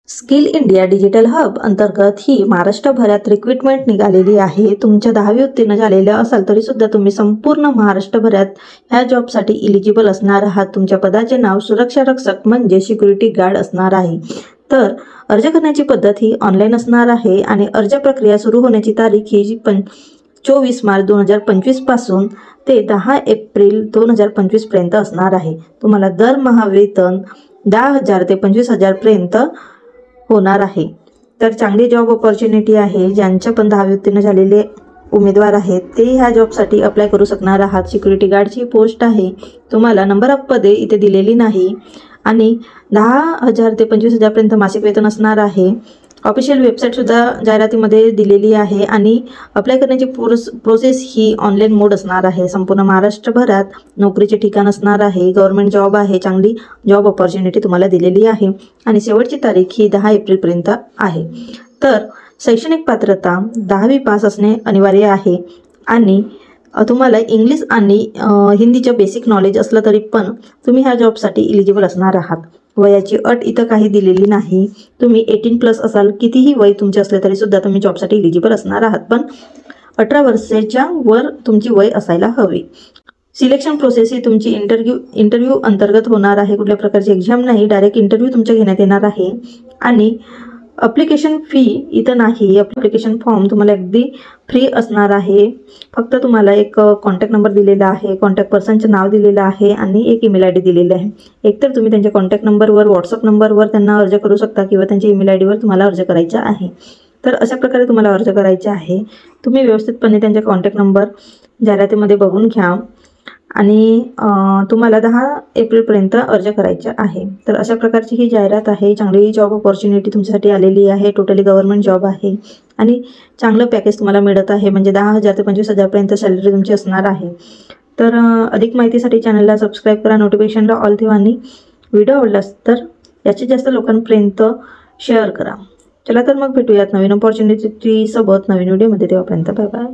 Skill India digital hub अंतर्गत ही महाराष्ट्रभरात recruitment निघालेली आहे। तुमच्या 10वी उत्तीर्ण झालेल्या असाल तरी सुद्धा तुम्ही संपूर्ण महाराष्ट्रभरात ह्या जॉबसाठी इलिजिबल असणार आहात। तुमच्या पदाचे नाव सुरक्षा रक्षक म्हणजे सिक्युरिटी गार्ड असणार आहे। तर अर्ज करण्याची पद्धत ही ऑनलाईन असणार आहे आणि अर्ज प्रक्रिया सुरू होण्याची तारीख ही 24 मार्च 2025 पासून ते 10 एप्रिल 2025 पर्यंत असणार आहे। तुम्हाला दरमहा वेतन 10,000 ते 25,000 पर्यंत होणार आहे। तर चांगली जॉब अपॉर्च्युनिटी आहे। ज्यांच्या पण 10वी उत्तीर्ण झालेले उमेदवार आहेत ते ह्या जॉबसाठी अप्लाय करू शकणार आहात। सिक्युरिटी गार्डची पोस्ट आहे। तुम्हाला नंबर ऑफ पदे इथे दिलेली नाही आणि 10,000 ते 25,000 पर्यंत मासिक वेतन असणार आहे। ऑफिशियल वेबसाईट सुद्धा जाहिरातीमध्ये दिलेली आहे आणि अप्लाय करण्याची प्रोसेस ही ऑनलाईन मोड असणार आहे। संपूर्ण महाराष्ट्रभरात नोकरीचे ठिकाण असणार आहे। गव्हर्नमेंट जॉब आहे। चांगली जॉब अपॉर्च्युनिटी तुम्हाला दिलेली आहे आणि शेवटची तारीख ही 10 एप्रिल पर्यंत आहे। तर शैक्षणिक पात्रता 10वी पास असणे अनिवार्य आहे आणि तुम्हाला इंग्लिश आणि हिंदीचं बेसिक नॉलेज असलं तरी पण तुम्ही ह्या जॉबसाठी इलिजिबल असणार आहात। वयाची अट इथं काही दिलेली नाही। तुम्ही 18+ असाल, कितीही वय तुमचे असले तरी सुद्धा तुम्ही जॉबसाठी इलिजिबल असणार आहात, पण 18 वर्षाच्या वर तुमची वय असायला हवी। सिलेक्शन प्रोसेस ही तुमची इंटरव्ह्यू अंतर्गत होणार आहे। कुठल्या प्रकारची एक्झाम नाही, डायरेक्ट इंटरव्ह्यू तुमच्या घेण्यात येणार आहे आणि ॲप्लिकेशन फी इथं नाही। ॲप्लिकेशन फॉर्म तुम्हाला अगदी फ्री असणार आहे। फक्त तुम्हाला एक कॉन्टॅक्ट नंबर दिलेला आहे, कॉन्टॅक्ट पर्सनचं नाव दिलेलं आहे आणि एक ईमेल आय डी दिलेली आहे। एकतर तुम्ही त्यांच्या कॉन्टॅक्ट नंबरवर व्हॉट्सअप नंबरवर त्यांना अर्ज करू शकता किंवा त्यांच्या ईमेल आय डीवर तुम्हाला अर्ज करायचा आहे। तर अशा प्रकारे तुम्हाला अर्ज करायचा आहे। तुम्ही व्यवस्थितपणे त्यांच्या कॉन्टॅक्ट नंबर जाहिरातीमध्ये बघून घ्या आणि तुम्हाला 10 एप्रिलपर्यंत अर्ज करायचा आहे। तर अशा प्रकारची ही जाहिरात आहे। चांगली जॉब अपॉर्च्युनिटी तुमच्यासाठी आलेली आहे। टोटली गव्हर्नमेंट जॉब आहे आणि चांगलं पॅकेज तुम्हाला मिळत आहे, म्हणजे 10,000 ते 25,000 पर्यंत सॅलरी तुमची असणार आहे। तर अधिक माहितीसाठी चॅनलला सबस्क्राईब करा, नोटिफिकेशनला ऑल ठेवा आणि व्हिडिओ आवडलास तर जास्तीत जास्त लोकांपर्यंत शेअर करा। चला तर मग भेटूयात नवीन अपॉर्च्युनिटी सोबत नवीन व्हिडिओमध्ये। तेव्हापर्यंत बाय बाय।